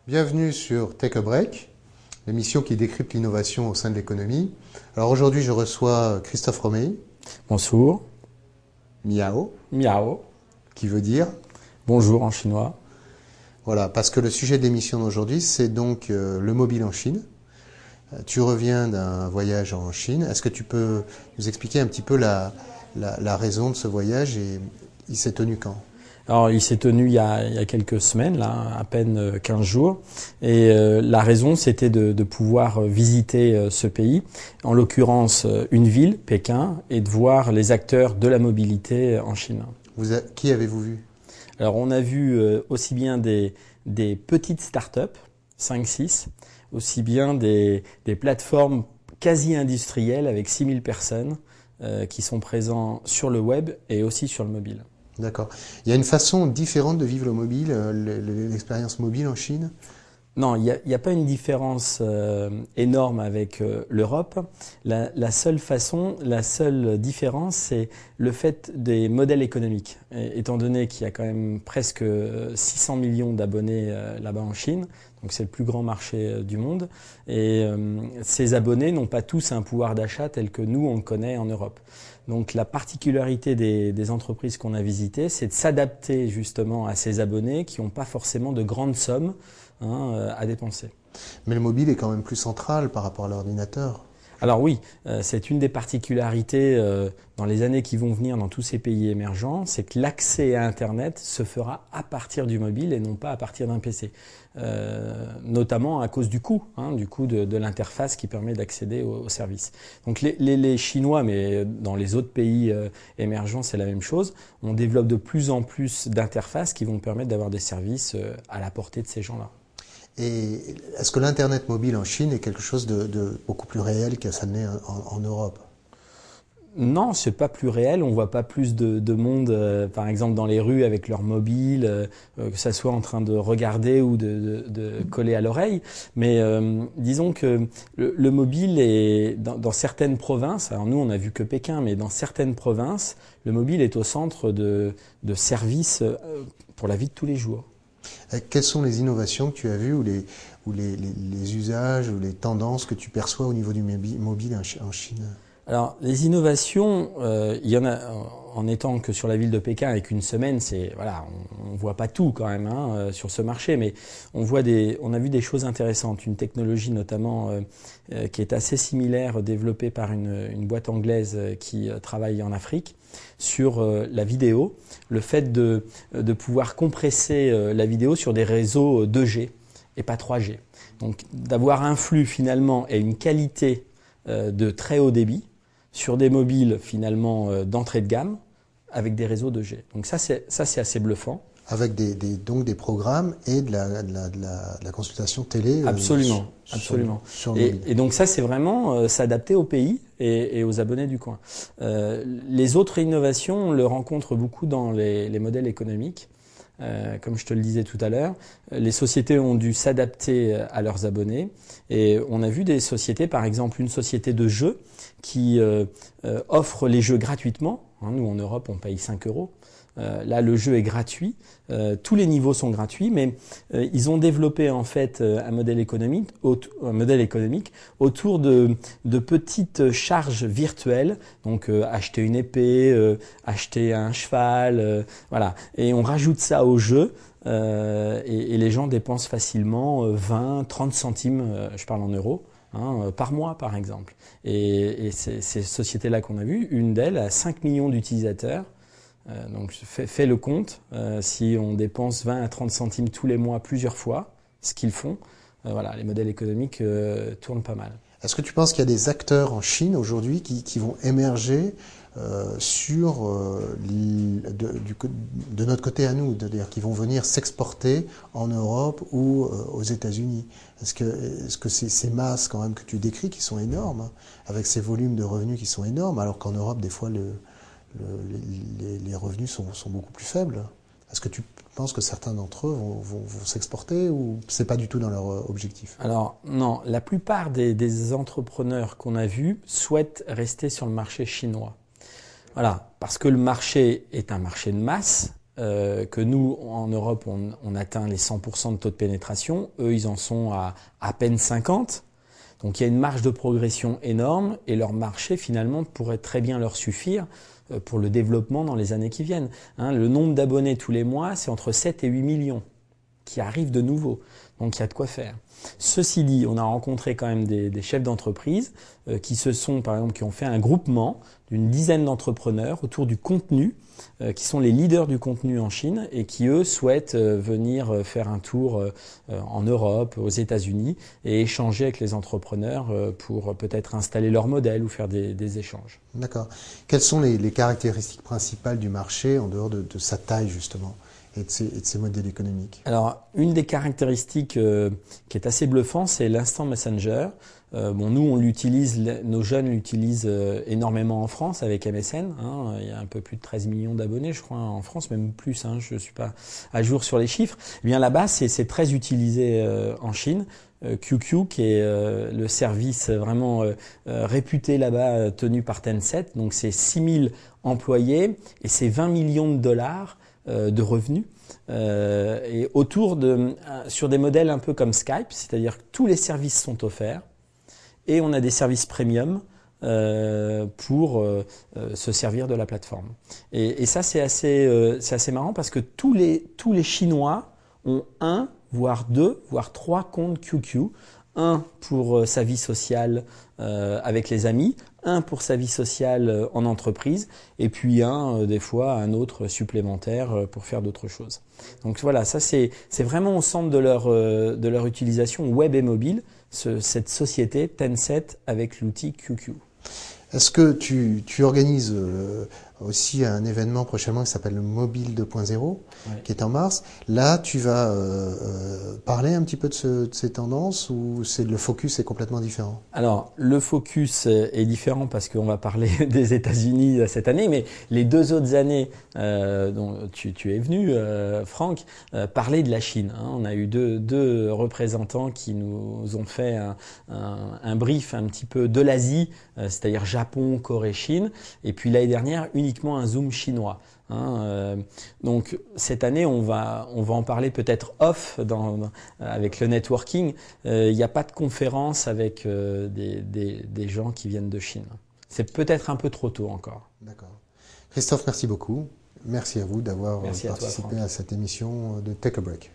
Bienvenue sur Take a Break, l'émission qui décrypte l'innovation au sein de l'économie. Alors aujourd'hui, je reçois Christophe Romey. Bonjour. Miao. Miao. Qui veut dire bonjour en chinois. Voilà, parce que le sujet de l'émission d'aujourd'hui, c'est donc le mobile en Chine. Tu reviens d'un voyage en Chine. Est-ce que tu peux nous expliquer un petit peu la raison de ce voyage et il s'est tenu quand ? Alors, il s'est tenu il y a quelques semaines, là, à peine 15 jours. Et la raison, c'était de pouvoir visiter ce pays, en l'occurrence une ville, Pékin, et de voir les acteurs de la mobilité en Chine. Qui avez-vous vu ? Alors, on a vu aussi bien des petites startups, 5-6, aussi bien des plateformes quasi industrielles avec 6000 personnes qui sont présents sur le web et aussi sur le mobile. D'accord. Il y a une façon différente de vivre le mobile, l'expérience mobile en Chine ? Non, il n'y a pas une différence énorme avec l'Europe. La seule différence, c'est le fait des modèles économiques. Étant donné qu'il y a quand même presque 600 millions d'abonnés là-bas en Chine, donc c'est le plus grand marché du monde, et ces abonnés n'ont pas tous un pouvoir d'achat tel que nous, on le connaît en Europe. Donc la particularité des entreprises qu'on a visitées, c'est de s'adapter justement à ces abonnés qui n'ont pas forcément de grandes sommes à dépenser. Mais le mobile est quand même plus central par rapport à l'ordinateur. Alors oui, c'est une des particularités dans les années qui vont venir dans tous ces pays émergents, c'est que l'accès à Internet se fera à partir du mobile et non pas à partir d'un PC. Notamment à cause du coût de l'interface qui permet d'accéder aux services. Donc les Chinois, mais dans les autres pays émergents, c'est la même chose. On développe de plus en plus d'interfaces qui vont permettre d'avoir des services à la portée de ces gens-là. Et est-ce que l'Internet mobile en Chine est quelque chose de beaucoup plus réel que ça n'est en Europe ? Non, c'est pas plus réel. On voit pas plus de monde, par exemple, dans les rues avec leur mobile, que ça soit en train de regarder ou de coller à l'oreille. Mais disons que le mobile est dans certaines provinces. Alors nous, on a vu que Pékin, mais dans certaines provinces, le mobile est au centre de services pour la vie de tous les jours. Quelles sont les innovations que tu as vues ou les usages ou les tendances que tu perçois au niveau du mobile en Chine ? Alors, les innovations, il y en a, en étant que sur la ville de Pékin avec une semaine, on voit pas tout quand même sur ce marché, mais on a vu des choses intéressantes. Une technologie notamment qui est assez similaire, développée par une boîte anglaise qui travaille en Afrique, sur la vidéo, le fait de pouvoir compresser la vidéo sur des réseaux 2G et pas 3G. Donc, d'avoir un flux finalement et une qualité de très haut débit sur des mobiles finalement d'entrée de gamme avec des réseaux 2G. Donc ça c'est assez bluffant. Avec donc des programmes et de la consultation télé. Absolument. Sur et donc ça c'est vraiment s'adapter au pays et aux abonnés du coin. Les autres innovations, on le rencontre beaucoup dans les modèles économiques. Comme je te le disais tout à l'heure, les sociétés ont dû s'adapter à leurs abonnés et on a vu des sociétés, par exemple une société de jeux qui offre les jeux gratuitement. Nous en Europe on paye 5 €. Là le jeu est gratuit, tous les niveaux sont gratuits, mais ils ont développé en fait un modèle économique autour de petites charges virtuelles, donc acheter une épée, acheter un cheval, voilà, et on rajoute ça au jeu. Et les gens dépensent facilement 20-30 centimes, je parle en euros, par mois par exemple. Et ces sociétés-là qu'on a vues, une d'elles a 5 millions d'utilisateurs. Donc fais le compte, si on dépense 20 à 30 centimes tous les mois plusieurs fois, ce qu'ils font, voilà, les modèles économiques tournent pas mal. Est-ce que tu penses qu'il y a des acteurs en Chine aujourd'hui qui vont émerger de notre côté à nous, c'est-à-dire qui vont venir s'exporter en Europe ou aux États-Unis? Est-ce que ces masses quand même que tu décris, qui sont énormes, avec ces volumes de revenus qui sont énormes, alors qu'en Europe des fois les revenus sont beaucoup plus faibles. Est-ce que tu penses que certains d'entre eux vont s'exporter ou c'est pas du tout dans leur objectif? Alors non, la plupart des entrepreneurs qu'on a vus souhaitent rester sur le marché chinois. Voilà, parce que le marché est un marché de masse que nous, en Europe, on atteint les 100% de taux de pénétration. Eux, ils en sont à peine 50%. Donc il y a une marge de progression énorme et leur marché, finalement, pourrait très bien leur suffire pour le développement dans les années qui viennent. Le nombre d'abonnés tous les mois, c'est entre 7 et 8 millions qui arrivent de nouveau. Donc il y a de quoi faire. Ceci dit, on a rencontré quand même des chefs d'entreprise par exemple, qui ont fait un groupement d'une dizaine d'entrepreneurs autour du contenu, qui sont les leaders du contenu en Chine et qui, eux, souhaitent venir faire un tour en Europe, aux États-Unis et échanger avec les entrepreneurs pour peut-être installer leur modèle ou faire des échanges. D'accord. Quelles sont les caractéristiques principales du marché en dehors de sa taille, justement, et de ses modèles économiques? Alors, une des caractéristiques qui est assez bluffant, c'est l'Instant Messenger. Nous, on l'utilise, nos jeunes l'utilisent énormément en France avec MSN. Il y a un peu plus de 13 millions d'abonnés, je crois, en France, même plus. Je ne suis pas à jour sur les chiffres. Eh bien, là-bas, c'est très utilisé en Chine. QQ, qui est le service vraiment réputé là-bas, tenu par Tencent. Donc, c'est 6000 employés et c'est 20 millions de dollars de revenus. Et sur des modèles un peu comme Skype, c'est-à-dire que tous les services sont offerts et on a des services premium pour se servir de la plateforme. Et ça, c'est assez marrant parce que tous les Chinois ont voire 2, voire 3 comptes QQ. Un pour sa vie sociale avec les amis, un pour sa vie sociale en entreprise, et puis des fois un autre supplémentaire pour faire d'autres choses. Donc voilà, ça c'est vraiment au centre de leur utilisation web et mobile, cette société Tencent avec l'outil QQ. Est-ce que tu organises aussi un événement prochainement qui s'appelle le Mobile 2.0, qui est en mars? Là, tu vas parler un petit peu de ces tendances ou le focus est complètement différent? Alors, le focus est différent parce qu'on va parler des États-Unis cette année, mais les 2 autres années dont tu es venu, Franck, parler de la Chine. On a eu deux représentants qui nous ont fait un brief un petit peu de l'Asie, c'est-à-dire Japon, Corée, Chine, et puis l'année dernière uniquement un zoom chinois. Donc cette année on va en parler peut-être off avec le networking. Il n'y a pas de conférence avec des gens qui viennent de Chine. C'est peut-être un peu trop tôt encore. D'accord. Christophe, merci beaucoup. Merci à vous d'avoir Merci participé à cette émission de Take a Break.